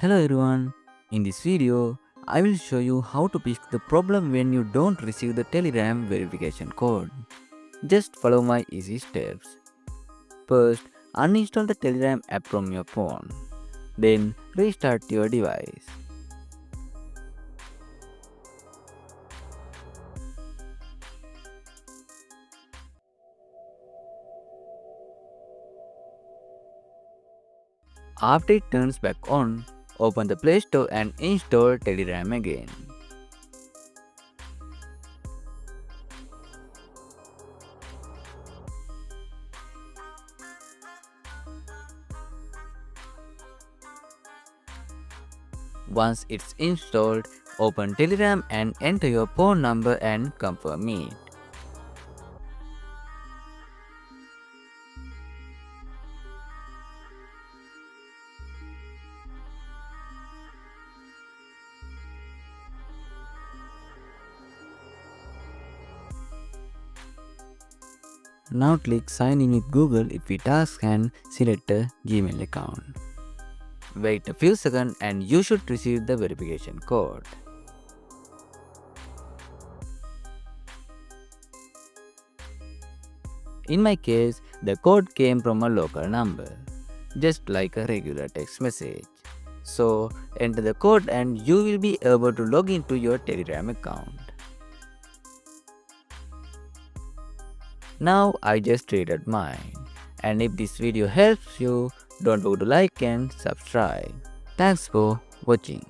Hello everyone, in this video I will show you how to fix the problem when you don't receive the Telegram verification code. Just follow my easy steps. First, uninstall the Telegram app from your phone. Then restart your device. After it turns back on, open the Play Store and install Telegram again. Once it's installed, open Telegram and enter your phone number and confirm it. Now click sign in with Google if it asks and select a Gmail account. Wait a few seconds and you should receive the verification code. In my case, the code came from a local number, just like a regular text message. So enter the code and you will be able to log into your Telegram account. Now I just created mine. And if this video helps you, don't forget to like and subscribe. Thanks for watching.